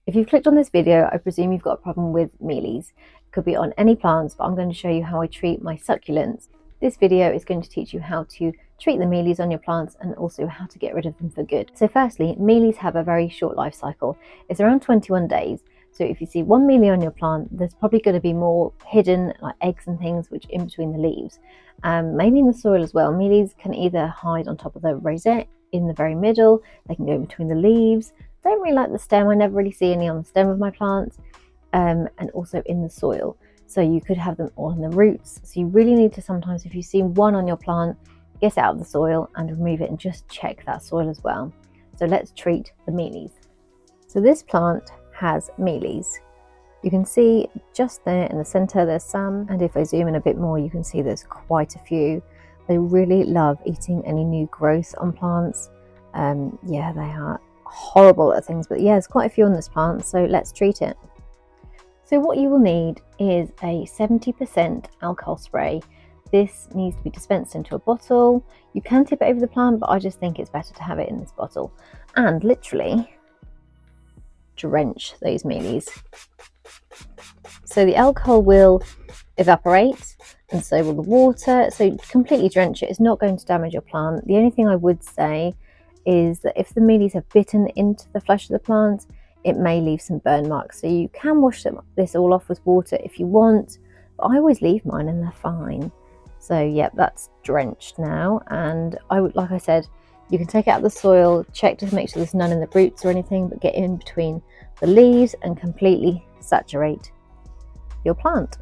If you've clicked on this video, I presume you've got a problem with mealies. It could be on any plants, but I'm going to show you how I treat my succulents. This video is going to teach you how to treat the mealies on your plants and also how to get rid of them for good. So firstly, mealies have a very short life cycle. It's around 21 days. So if you see one mealy on your plant, there's probably going to be more hidden, like eggs and things, which in between the leaves. Maybe in the soil as well. Mealies can either hide on top of the rosette, in the very middle, they can go in between the leaves. Don't really like the stem. I never really see any on the stem of my plants, and also in the soil. So you could have them all in the roots. So you really need to sometimes, if you see one on your plant, get it out of the soil and remove it and just check that soil as well. So let's treat the mealies. So this plant has mealies. You can see just there in the center there's some, and if I zoom in a bit more you can see there's quite a few. They really love eating any new growth on plants. Yeah, they are horrible at things, but yeah, there's quite a few on this plant, so let's treat it. So what you will need is a 70% alcohol spray. This needs to be dispensed into a bottle. You can tip it over the plant, but I just think it's better to have it in this bottle and literally drench those mealies. So the alcohol will evaporate and so will the water, so completely drench it. It's not going to damage your plant. The only thing I would say is that if the mealies have bitten into the flesh of the plant, it may leave some burn marks. So you can wash this all off with water if you want, but I always leave mine and they're fine. So yeah, that's drenched now, and I would, like I said, you can take it out of the soil, check to make sure there's none in the roots or anything, but get in between the leaves and completely saturate your plant.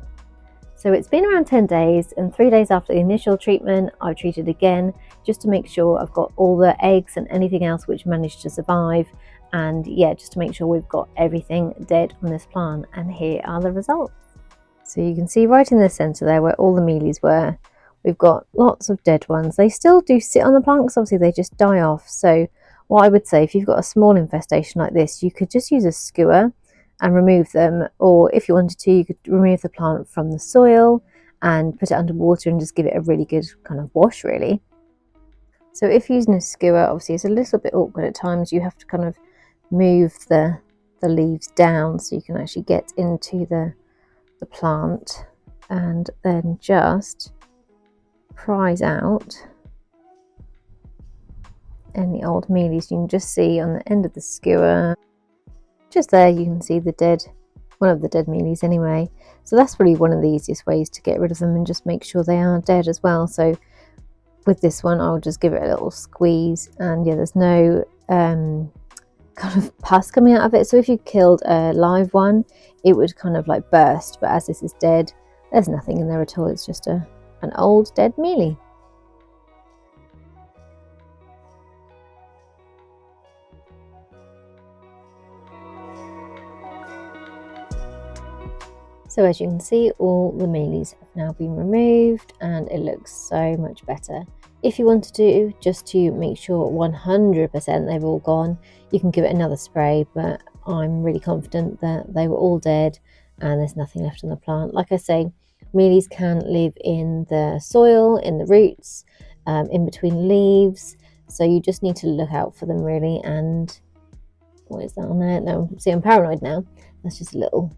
So it's been around 10 days, and 3 days after the initial treatment I've treated again just to make sure I've got all the eggs and anything else which managed to survive, and yeah, just to make sure we've got everything dead on this plant. And here are the results. So you can see right in the center there where all the mealies were, we've got lots of dead ones. They still do sit on the plant because obviously they just die off. So what I would say, if you've got a small infestation like this, you could just use a skewer and remove them, or if you wanted to, you could remove the plant from the soil and put it under water and just give it a really good kind of wash really. So if using a skewer, obviously it's a little bit awkward at times. You have to kind of move the leaves down so you can actually get into the plant, and then just prise out any old mealies. You can just see on the end of the skewer, just there, you can see one of the dead mealies anyway. So that's really one of the easiest ways to get rid of them and just make sure they are dead as well. So with this one, I'll just give it a little squeeze, and yeah, there's no kind of pus coming out of it. So if you killed a live one, it would kind of like burst, but as this is dead, there's nothing in there at all. It's just an old dead mealy. So as you can see, all the mealies have now been removed and it looks so much better. If you wanted to, just to make sure 100% they've all gone, you can give it another spray, but I'm really confident that they were all dead and there's nothing left on the plant. Like I say, mealies can live in the soil, in the roots, in between leaves, so you just need to look out for them really. And what is that on there? No, see, I'm paranoid now. That's just a little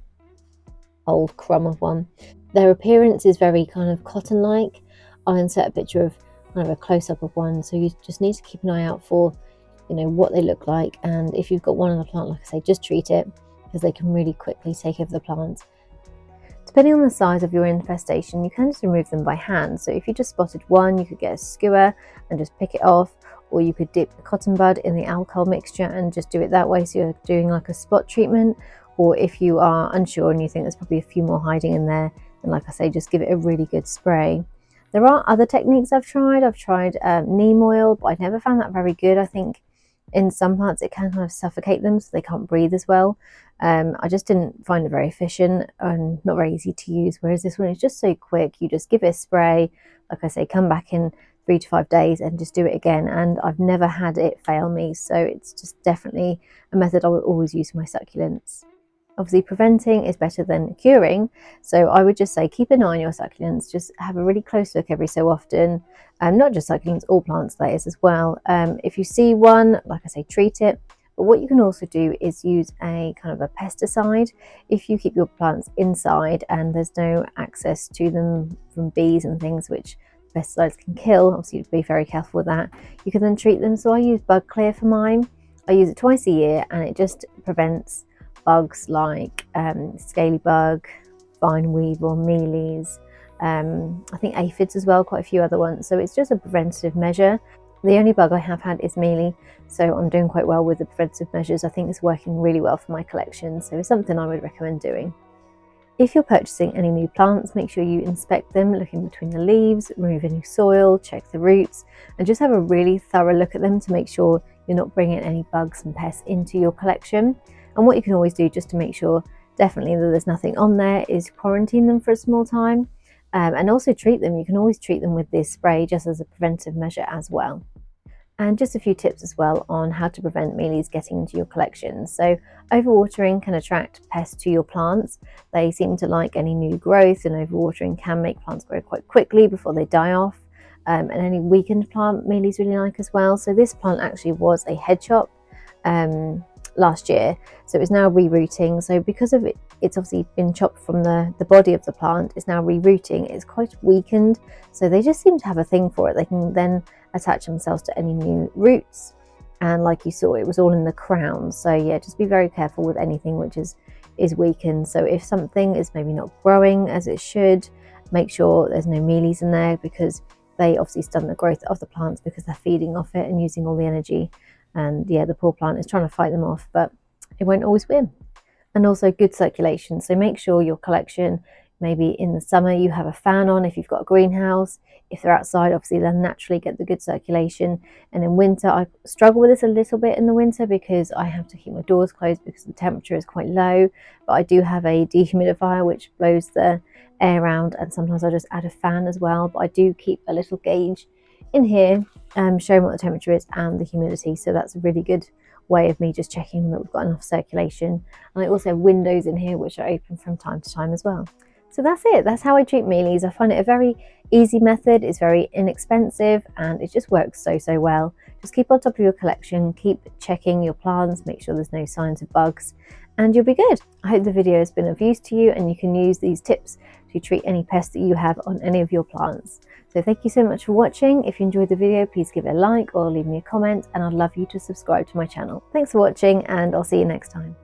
old crumb of one. Their appearance is very kind of cotton-like. I'll insert a picture of kind of a close-up of one, so you just need to keep an eye out for, you know, what they look like. And if you've got one on the plant, like I say, just treat it, because they can really quickly take over the plant. Depending on the size of your infestation, you can just remove them by hand. So if you just spotted one, you could get a skewer and just pick it off, or you could dip the cotton bud in the alcohol mixture and just do it that way, so you're doing like a spot treatment. Or if you are unsure and you think there's probably a few more hiding in there, then like I say, just give it a really good spray. There are other techniques I've tried. I've tried neem oil, but I've never found that very good. I think in some plants it can kind of suffocate them so they can't breathe as well. I just didn't find it very efficient and not very easy to use, whereas this one is just so quick. You just give it a spray, like I say, come back in 3 to 5 days and just do it again, and I've never had it fail me. So it's just definitely a method I will always use for my succulents. Obviously preventing is better than curing, so I would just say keep an eye on your succulents. Just have a really close look every so often, not just succulents, all plants that is as well. If you see one, like I say, treat it, But what you can also do is use a kind of a pesticide if you keep your plants inside and there's no access to them from bees and things which pesticides can kill. Obviously, you'd be very careful with that. You can then treat them. So I use Bug Clear for mine. I use it twice a year and it just prevents bugs like scaly bug, vine weevil, mealies, I think aphids as well, quite a few other ones. So it's just a preventative measure. The only bug I have had is mealy, so I'm doing quite well with the preventative measures. I think it's working really well for my collection, so it's something I would recommend doing. If you're purchasing any new plants, make sure you inspect them, look in between the leaves, remove any soil, check the roots, and just have a really thorough look at them to make sure you're not bringing any bugs and pests into your collection. And what you can always do just to make sure definitely that there's nothing on there is quarantine them for a small time. And also treat them. You can always treat them with this spray just as a preventive measure as well. And just a few tips as well on how to prevent mealies getting into your collection. So overwatering can attract pests to your plants. They seem to like any new growth, and overwatering can make plants grow quite quickly before they die off. And any weakened plant mealies really like as well. So this plant actually was a head chop last year, so it's now rerooting. So because of it, it's obviously been chopped from the body of the plant, it's now rerooting. It's quite weakened, so they just seem to have a thing for it. They can then attach themselves to any new roots, and like you saw, it was all in the crown. So yeah, just be very careful with anything which is weakened. So if something is maybe not growing as it should, make sure there's no mealies in there, because they obviously stun the growth of the plants because they're feeding off it and using all the energy. And yeah, the poor plant is trying to fight them off, but it won't always win. And also good circulation. So make sure your collection, maybe in the summer you have a fan on if you've got a greenhouse. If they're outside, obviously they'll naturally get the good circulation. And in winter, I struggle with this a little bit in the winter because I have to keep my doors closed because the temperature is quite low. But I do have a dehumidifier which blows the air around, and sometimes I just add a fan as well. But I do keep a little gauge in here showing what the temperature is and the humidity. So that's a really good way of me just checking that we've got enough circulation. And I also have windows in here which are open from time to time as well. So that's it. That's how I treat mealies. I find it a very easy method. It's very inexpensive and it just works so well. Just keep on top of your collection, keep checking your plants, make sure there's no signs of bugs, and you'll be good. I hope the video has been of use to you and you can use these tips to treat any pests that you have on any of your plants. So thank you so much for watching. If you enjoyed the video, please give it a like or leave me a comment, and I'd love you to subscribe to my channel. Thanks for watching, and I'll see you next time.